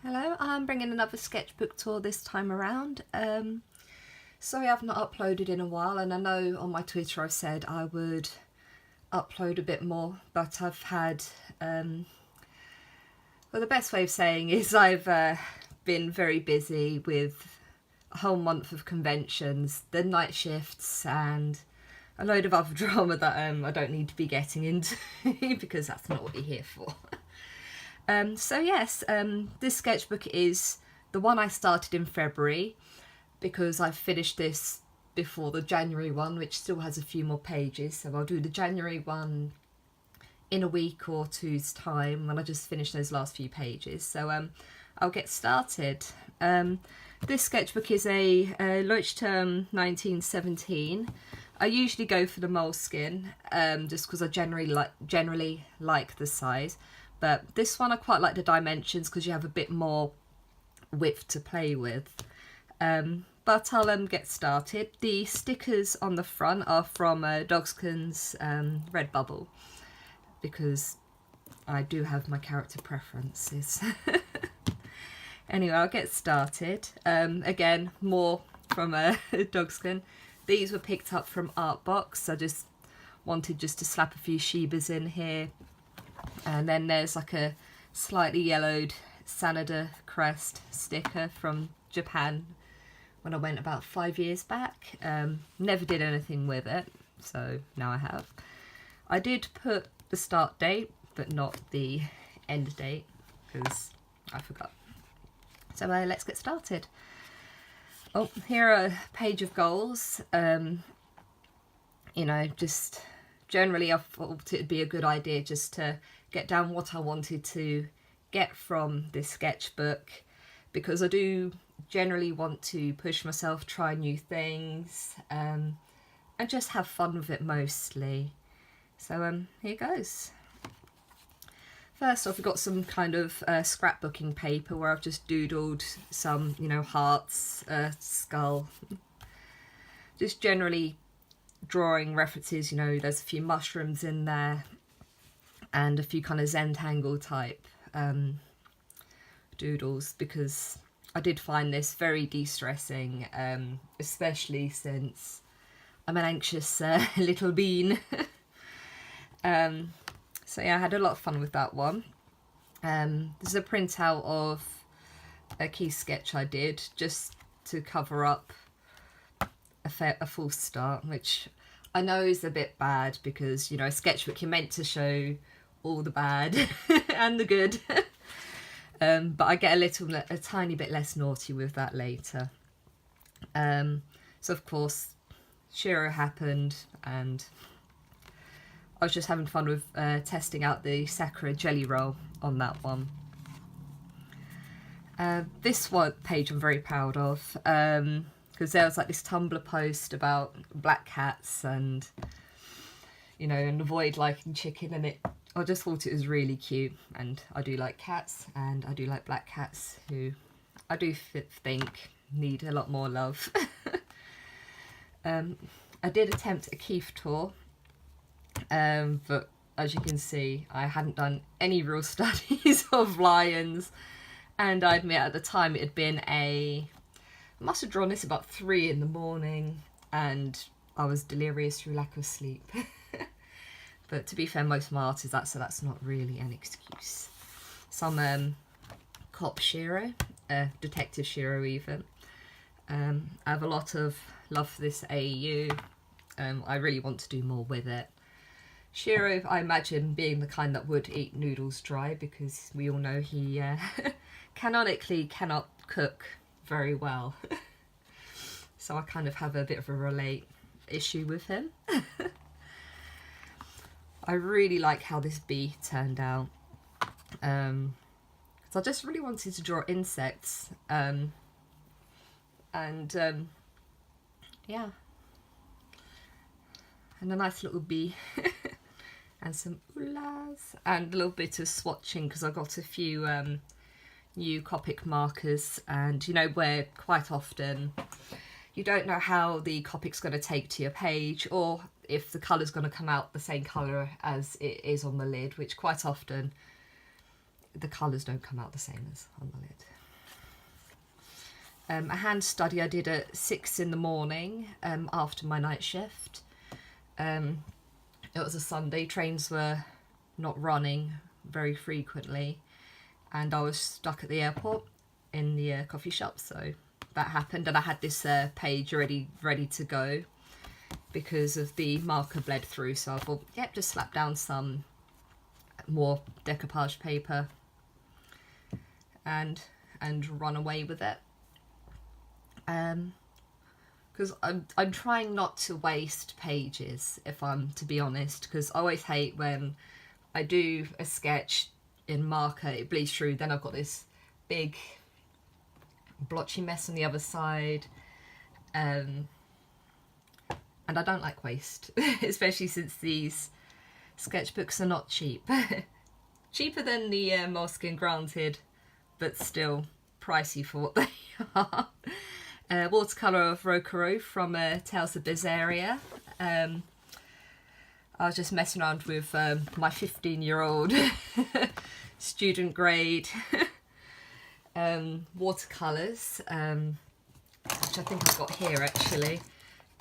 Hello, I'm bringing another sketchbook tour this time around. Sorry I've not uploaded in a while, and I know on my Twitter I said I would upload a bit more, but I've had, well, the best way of saying is I've been very busy with a whole month of conventions, the night shifts, and a load of other drama that I don't need to be getting into because that's not what you're here for. So yes, this sketchbook is the one I started in February because I finished this before the January one, which still has a few more pages. So I'll do the January one in a week or two's time when I just finish those last few pages. So I'll get started. This sketchbook is a Leuchtturm 1917. I usually go for the moleskin just because I generally like the size. But this one I quite like the dimensions because you have a bit more width to play with. But I'll get started. The stickers on the front are from Dogskin's Redbubble because I do have my character preferences. Anyway, I'll get started. Again, more from Dogskin. These were picked up from Artbox. I just wanted to slap a few Shibas in here. And then there's like a slightly yellowed Sanada crest sticker from Japan when I went about 5 years back. Never did anything with it, so now I have. I did put the start date, but not the end date, because I forgot. So let's get started. Oh, here are a page of goals. You know, just generally I thought it'd be a good idea just to get down what I wanted to get from this sketchbook, because I do generally want to push myself, try new things, and just have fun with it mostly. So here goes. First off, we've got some kind of scrapbooking paper where I've just doodled some, you know, hearts, skull, just generally drawing references. You know, there's a few mushrooms in there and a few kind of Zentangle type doodles, because I did find this very de-stressing, especially since I'm an anxious little bean. So yeah, I had a lot of fun with that one. This is a printout of a key sketch I did just to cover up a false start, which I know is a bit bad because, you know, a sketchbook, you're meant to show all the bad and the good. But I get a tiny bit less naughty with that later. So of course, Shiro happened, and I was just having fun with testing out the Sakura jelly roll on that one. This one page I'm very proud of, because there was like this Tumblr post about black cats and, you know, and avoid liking chicken, and I just thought it was really cute, and I do like cats, and I do like black cats, who I do think need a lot more love. I did attempt a Keith tour, but as you can see, I hadn't done any real studies of lions, and I admit at the time it had been I must have drawn this about 3 in the morning, and I was delirious through lack of sleep. But to be fair, most of my art is that, so that's not really an excuse. Some cop Shiro, detective Shiro even. I have a lot of love for this AU. I really want to do more with it. Shiro, I imagine, being the kind that would eat noodles dry, because we all know he canonically cannot cook very well. So I kind of have a bit of a relate issue with him. I really like how this bee turned out, because I just really wanted to draw insects, yeah, and a nice little bee and some oolas and a little bit of swatching, because I got a few new Copic markers, and you know where quite often you don't know how the Copic's going to take to your page, or if the colour's going to come out the same colour as it is on the lid, which quite often the colours don't come out the same as on the lid. A hand study I did at 6 in the morning after my night shift. It was a Sunday, trains were not running very frequently, and I was stuck at the airport in the coffee shop, so that happened, and I had this page already ready to go because of the marker bled through, so I thought, yep, just slap down some more decoupage paper and run away with it. Because I'm trying not to waste pages, if I'm to be honest, because I always hate when I do a sketch in marker, it bleeds through, then I've got this big blotchy mess on the other side, and I don't like waste, especially since these sketchbooks are not cheap. Cheaper than the Mugen, granted, but still pricey for what they are. Watercolour of Rokuro from Tales of Bizarria. I was just messing around with my 15-year-old student grade watercolours, which I think I've got here actually,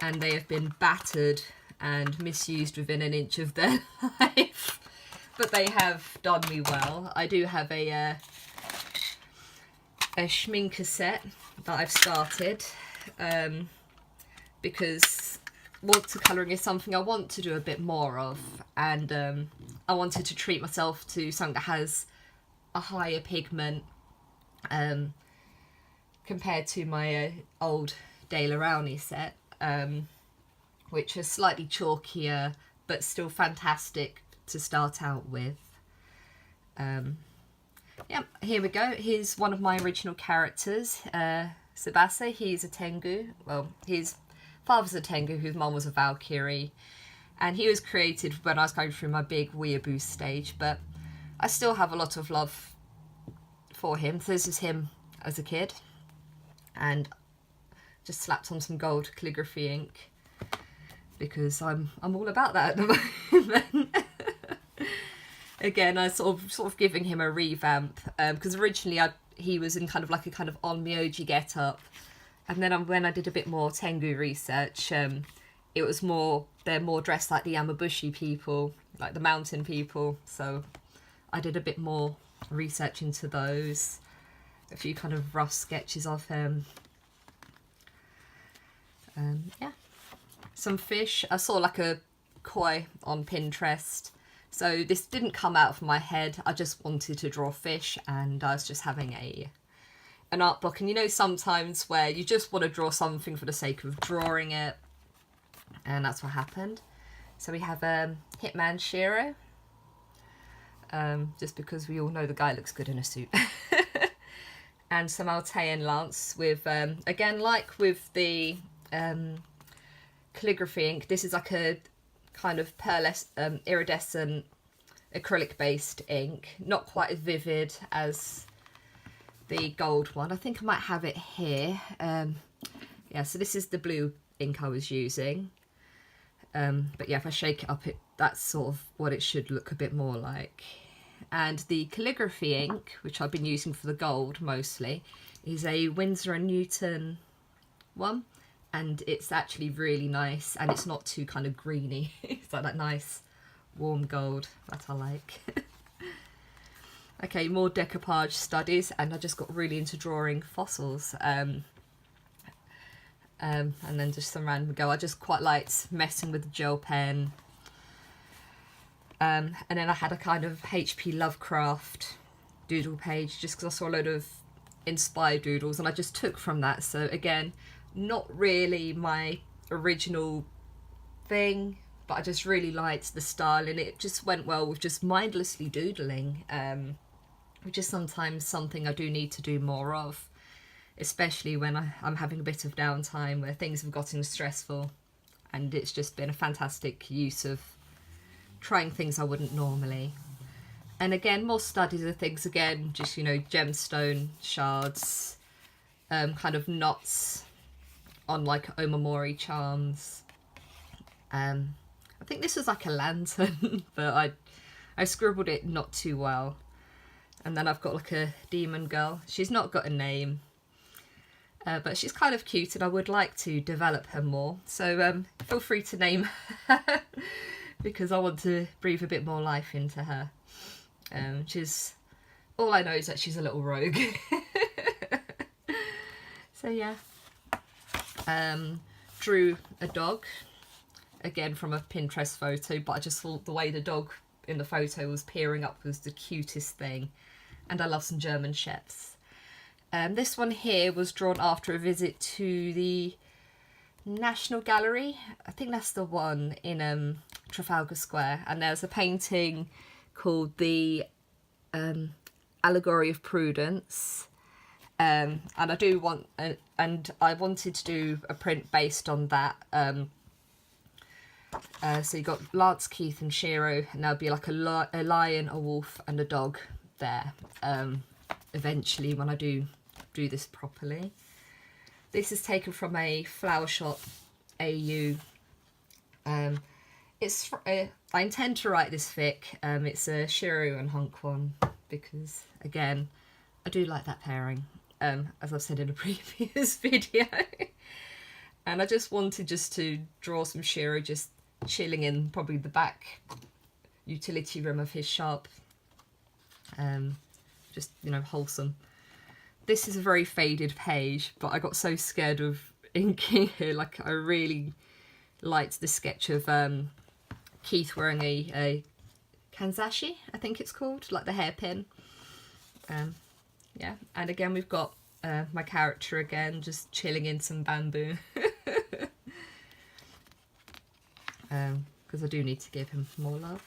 and they have been battered and misused within an inch of their life, but they have done me well. I do have a schminker set that I've started because watercolouring is something I want to do a bit more of, and I wanted to treat myself to something that has a higher pigment compared to my old De La Rowney set, which is slightly chalkier but still fantastic to start out with. Yeah, here we go. Here's one of my original characters, Tsubasa. He's a Tengu. Well, his father's a Tengu, whose mum was a Valkyrie, and he was created when I was going through my big weeaboo stage, but I still have a lot of love for him. So this is him as a kid, and just slapped on some gold calligraphy ink because I'm all about that at the moment. Again, I sort of giving him a revamp because originally he was in kind of like a kind of on Myoji get up, and then when I did a bit more Tengu research, it was they're more dressed like the Yamabushi people, like the mountain people. So I did a bit more research into those, a few kind of rough sketches of him. Yeah, some fish. I saw like a koi on Pinterest. So this didn't come out of my head. I just wanted to draw fish, and I was just having an art book. And you know, sometimes where you just want to draw something for the sake of drawing it, and that's what happened. So we have Hitman Shiro, just because we all know the guy looks good in a suit. And some Altean Lance with, again, like with the calligraphy ink, this is like a kind of iridescent acrylic based ink, not quite as vivid as the gold one. I think I might have it here. Yeah, so this is the blue ink I was using, but yeah, if I shake it up, that's sort of what it should look a bit more like. And the calligraphy ink, which I've been using for the gold mostly, is a Winsor & Newton one, and it's actually really nice, and it's not too kind of greeny. It's like that nice warm gold that I like. Okay, more decoupage studies, and I just got really into drawing fossils, and then just some random go. I just quite liked messing with the gel pen, and then I had a kind of HP Lovecraft doodle page just because I saw a load of inspired doodles, and I just took from that. So again, not really my original thing, but I just really liked the style, and it just went well with just mindlessly doodling, which is sometimes something I do need to do more of, especially when I'm having a bit of downtime where things have gotten stressful, and it's just been a fantastic use of trying things I wouldn't normally. And again, more studies of things, again, just, you know, gemstone shards, kind of knots on like omamori charms. I think this was like a lantern, but I scribbled it not too well. And then I've got like a demon girl. She's not got a name, but she's kind of cute and I would like to develop her more. So feel free to name her because I want to breathe a bit more life into her. She's, all I know is that she's a little rogue. So yeah. Drew a dog, again from a Pinterest photo, but I just thought the way the dog in the photo was peering up was the cutest thing. And I love some German Shepherds. This one here was drawn after a visit to the National Gallery. I think that's the one in Trafalgar Square. And there's a painting called the Allegory of Prudence. And I do want, and I wanted to do a print based on that. So you got Lance, Keith and Shiro, and there'll be like a lion, a wolf and a dog there eventually when I do this properly. This is taken from a Flower Shop AU. It's I intend to write this fic. It's a Shiro and Hunk one because again I do like that pairing, as I've said in a previous video. And I just wanted to draw some Shiro just chilling in probably the back utility room of his shop. Just, you know, wholesome. This is a very faded page, but I got so scared of inking here. Like, I really liked the sketch of Keith wearing a kanzashi, I think it's called, like the hairpin. Yeah, and again we've got my character again, just chilling in some bamboo. Because I do need to give him more love.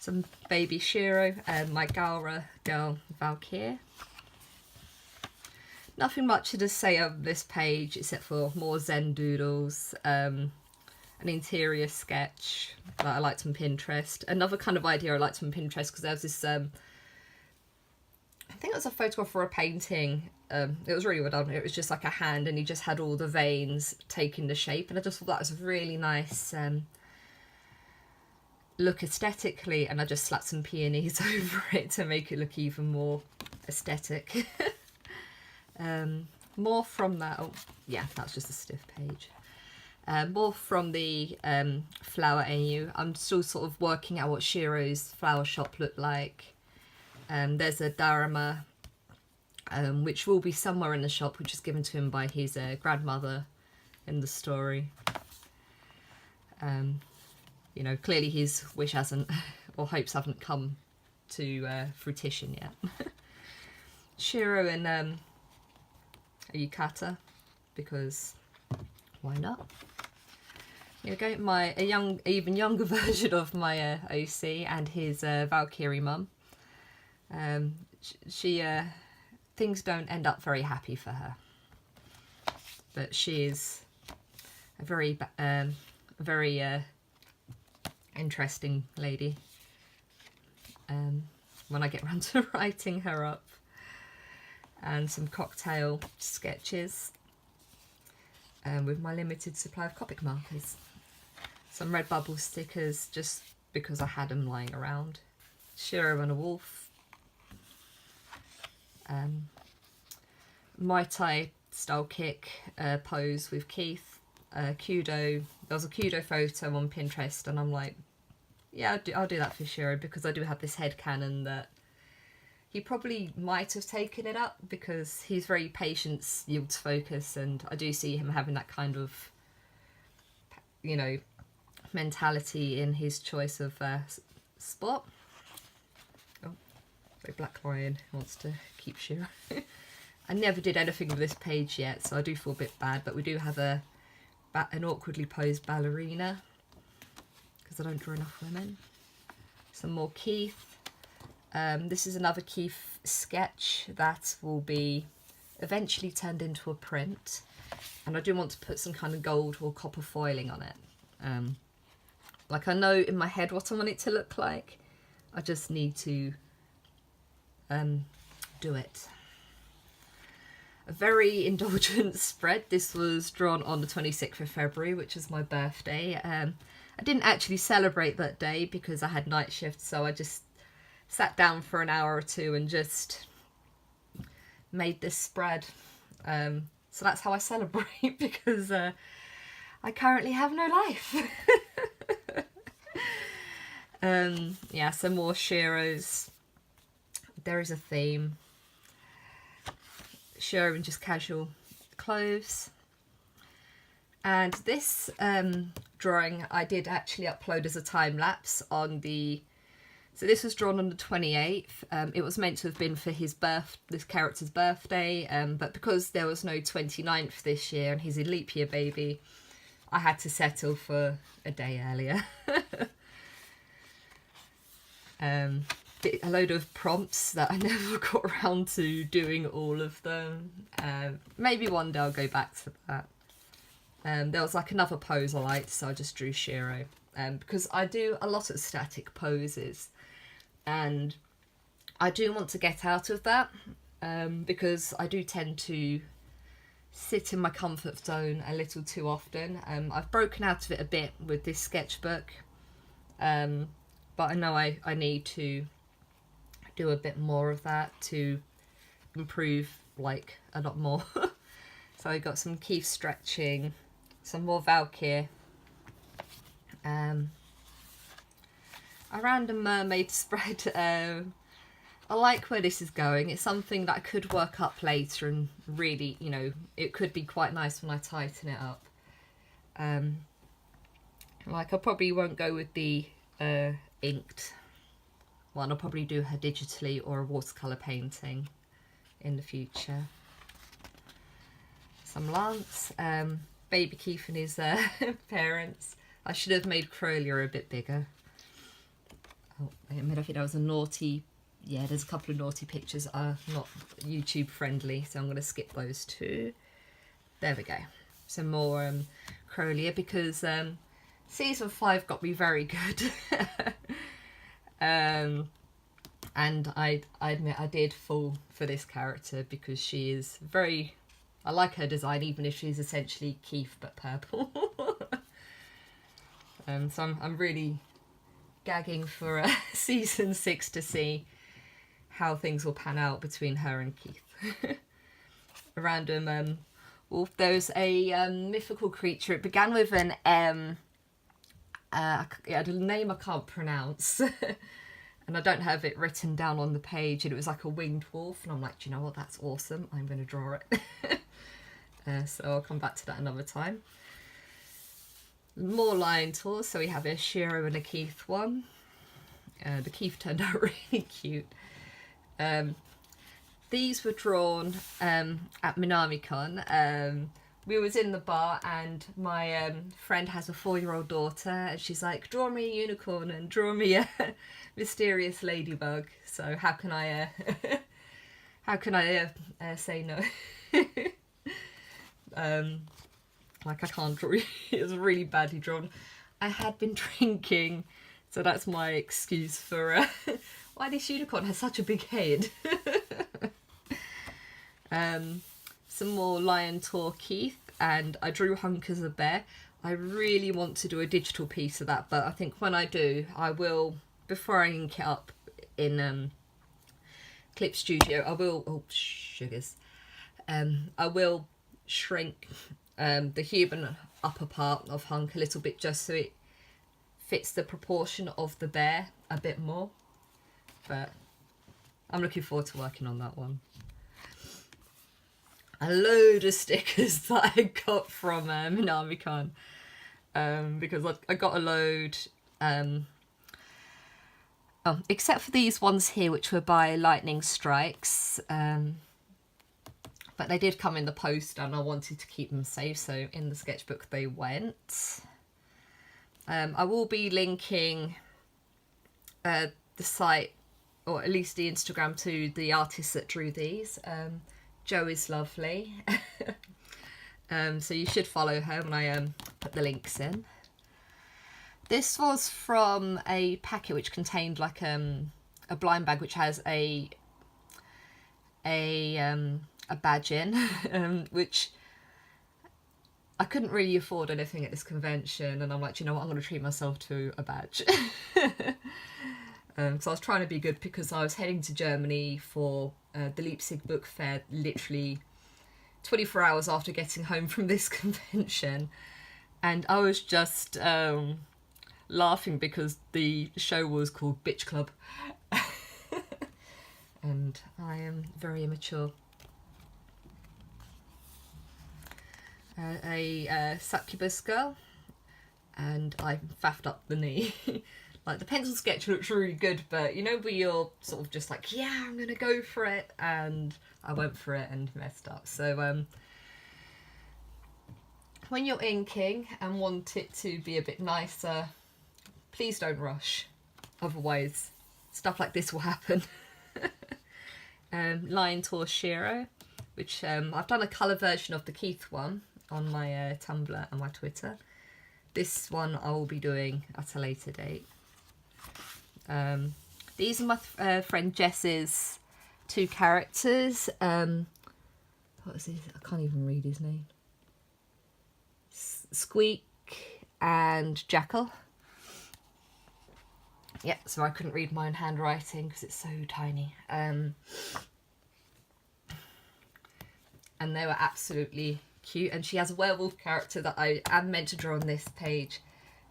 Some baby Shiro and my Gaura girl Valkyrie. Nothing much to say on this page except for more Zen doodles, an interior sketch that I liked on Pinterest. Another kind of idea I liked on Pinterest because there was this, I think it was a photograph for a painting. It was really well done. It was just like a hand and he just had all the veins taking the shape, and I just thought that was a really nice look aesthetically, and I just slapped some peonies over it to make it look even more aesthetic. More from that, oh yeah, that's just a stiff page. More from the Flower AU. I'm still sort of working out what Shiro's flower shop looked like. There's a Dharma, which will be somewhere in the shop, which is given to him by his grandmother in the story. You know, clearly his wish hasn't, or hopes haven't come to fruition yet. Shiro and a yukata, because why not? You know, even younger version of my OC and his Valkyrie mum. She things don't end up very happy for her, but she is a very interesting lady. When I get around to writing her up. And some cocktail sketches with my limited supply of Copic markers. Some Redbubble stickers just because I had them lying around. Shiro and a wolf. Muay Thai style kick pose with Keith. Kudo. There was a Kudo photo on Pinterest and I'm like, yeah, I'll do that for Shiro because I do have this headcanon that he probably might have taken it up because he's very patience yields focus, and I do see him having that kind of, you know, mentality in his choice of spot. Oh, sorry, Black Lion wants to keep Shiro. I never did anything with this page yet, so I do feel a bit bad, but we do have an awkwardly posed ballerina because I don't draw enough women. Some more Keith. This is another Keith sketch that will be eventually turned into a print, and I do want to put some kind of gold or copper foiling on it. Like, I know in my head what I want it to look like, I just need to do it. A very indulgent spread. This was drawn on the 26th of February, which is my birthday. I didn't actually celebrate that day because I had night shift, so I just sat down for an hour or two and just made this spread. So that's how I celebrate, because I currently have no life. Yeah, some more Shiro's. There is a theme. Shiro in just casual clothes. And this drawing I did actually upload as a time lapse on the... So this was drawn on the 28th. It was meant to have been for his this character's birthday, but because there was no 29th this year and he's a leap year baby, I had to settle for a day earlier. A load of prompts that I never got around to doing all of them. Maybe one day I'll go back to that. There was like another pose I liked, so I just drew Shiro. Because I do a lot of static poses, and I do want to get out of that, because I do tend to sit in my comfort zone a little too often. I've broken out of it a bit with this sketchbook, but I know I need to do a bit more of that to improve like a lot more. So I got some Keith stretching, some more Valkyr, a random mermaid spread. I like where this is going. It's something that I could work up later and really, you know, it could be quite nice when I tighten it up. Like I probably won't go with the inked one. I'll probably do her digitally or a watercolour painting in the future. Some Lance, baby Keith and his parents. I should have made Crowlier a bit bigger. Oh, I admit, I think that was a naughty... Yeah, there's a couple of naughty pictures that are not YouTube friendly, so I'm going to skip those too. There we go. Some more Crowlier, because season 5 got me very good. And I admit I did fall for this character because she is very... I like her design, even if she's essentially Keith but purple. So I'm really gagging for season 6 to see how things will pan out between her and Keith. A random wolf. There's a mythical creature. It began with an M. Yeah, the name I can't pronounce. And I don't have it written down on the page. And it was like a winged wolf. And I'm like, do you know what? That's awesome. I'm going to draw it. So I'll come back to that another time. More lion tours. So we have a Shiro and a Keith one. The Keith turned out really cute. These were drawn at Minami-con. We was in the bar and my friend has a 4-year-old daughter and she's like, draw me a unicorn and draw me a mysterious ladybug. So how can I say no? Like I can't draw. It was really badly drawn. I had been drinking, so that's my excuse for why this unicorn has such a big head. Some more Lion Tour Keith, and I drew Hunk as a bear. I really want to do a digital piece of that, but I think when I do, I will, before I ink it up in Clip Studio, I will, oh sugars, I will shrink the human upper part of Hunk a little bit just so it fits the proportion of the bear a bit more. But I'm looking forward to working on that one. A load of stickers that I got from Minami-con, because I got a load, oh, except for these ones here which were by Lightning Strikes, but they did come in the post and I wanted to keep them safe, so in the sketchbook they went. I will be linking the site, or at least the Instagram, to the artists that drew these. Jo is lovely. So you should follow her when I put the links in. This was from a packet which contained like a blind bag which has a badge in, which I couldn't really afford anything at this convention, and I'm like, you know what, I'm going to treat myself to a badge. because I was trying to be good, because I was heading to Germany for the Leipzig Book Fair literally 24 hours after getting home from this convention, and I was just laughing because the show was called Bitch Club. And I am very immature. A succubus girl, and I faffed up the knee. Like, the pencil sketch looks really good, but you know where you're sort of just like, yeah, I'm gonna go for it, and I went for it and messed up. So when you're inking and want it to be a bit nicer, please don't rush, otherwise stuff like this will happen. Lion Torshiro, which I've done a colour version of the Keith one on my Tumblr and my Twitter. This one I will be doing at a later date. These are my friend Jess's two characters. What is his? I can't even read his name. Squeak and Jackal. Yeah, so I couldn't read my own handwriting because it's so tiny. And they were absolutely cute. And she has a werewolf character that I am meant to draw on this page,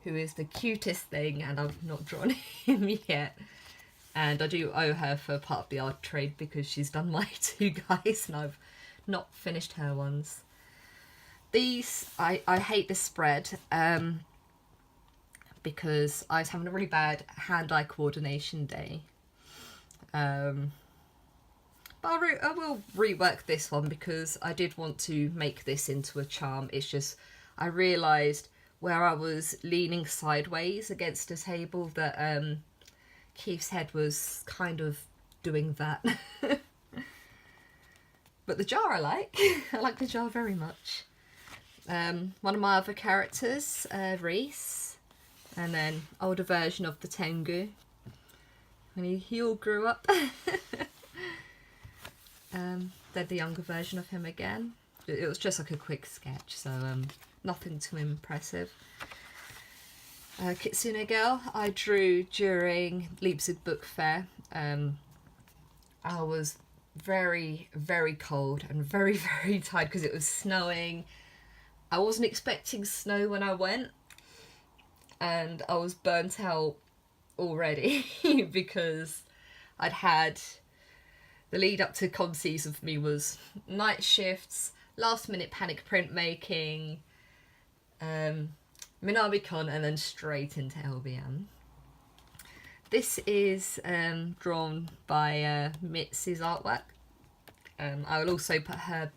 who is the cutest thing, and I've not drawn him yet. And I do owe her for part of the art trade because she's done my two guys and I've not finished her ones. These, I hate this spread because I was having a really bad hand-eye coordination day. But I will rework this one because I did want to make this into a charm. It's just, I realised where I was leaning sideways against a table that Keith's head was kind of doing that. But the jar I like. I like the jar very much. One of my other characters, Reese, and then older version of the Tengu. And he all grew up. Then the younger version of him again. It was just like a quick sketch, so nothing too impressive. Kitsune Girl, I drew during Leipzig Book Fair. I was very, very cold and very, very tired because it was snowing. I wasn't expecting snow when I went, and I was burnt out already because I'd had the lead up to con season for me was night shifts, last minute panic printmaking, Minami-con, and then straight into LBM. This is drawn by Mitzi's artwork. I will also put her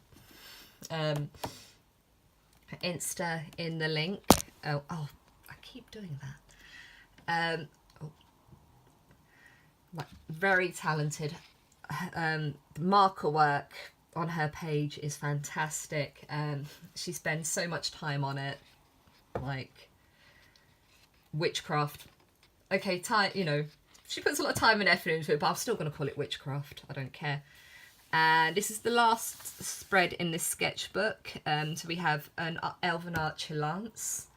Insta in the link. Oh, I keep doing that. Very talented. The marker work on her page is fantastic. She spends so much time on it, like witchcraft. Okay, you know, she puts a lot of time and effort into it, but I'm still going to call it witchcraft. I don't care. And this is the last spread in this sketchbook. So we have an Elven Archer Lance.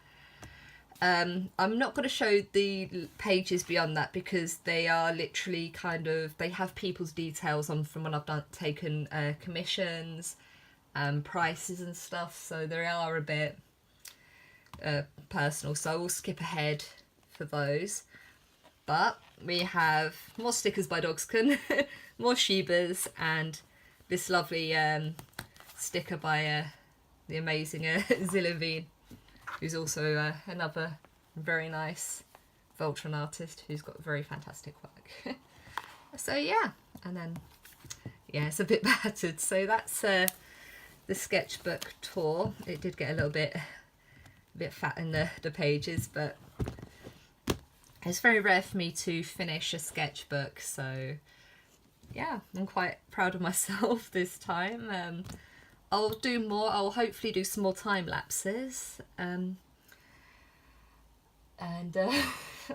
I'm not going to show the pages beyond that because they are literally kind of, they have people's details on from when I've taken commissions, prices and stuff, so they are a bit personal, so I will skip ahead for those. But we have more stickers by Dogskin, more Shebas, and this lovely sticker by the amazing Zillevine, who's also another very nice Voltron artist who's got very fantastic work. So yeah, and then yeah, it's a bit battered. So that's the sketchbook tour. It did get a little bit fat in the pages, but it's very rare for me to finish a sketchbook, so yeah, I'm quite proud of myself this time. I'll do more. I'll hopefully do some more time lapses.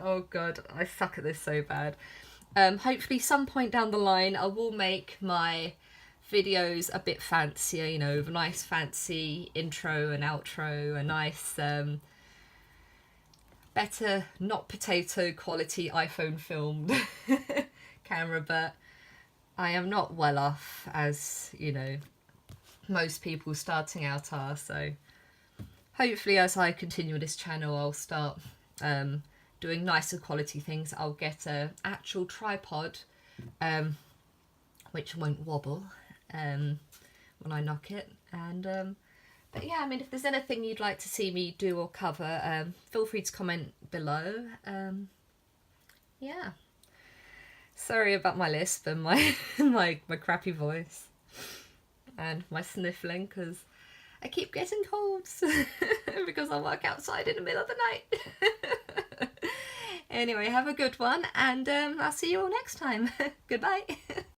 Oh god, I suck at this so bad. Hopefully some point down the line I will make my videos a bit fancier, you know, with a nice fancy intro and outro, a nice better, not potato quality iPhone filmed camera, but I am not well off, as you know, most people starting out are. So hopefully as I continue this channel, I'll start doing nicer quality things. I'll get an actual tripod which won't wobble when I knock it. And but yeah, I mean, if there's anything you'd like to see me do or cover, feel free to comment below. Yeah, sorry about my lisp and my my crappy voice and my sniffling, because I keep getting colds because I work outside in the middle of the night. Anyway, have a good one, and I'll see you all next time. Goodbye.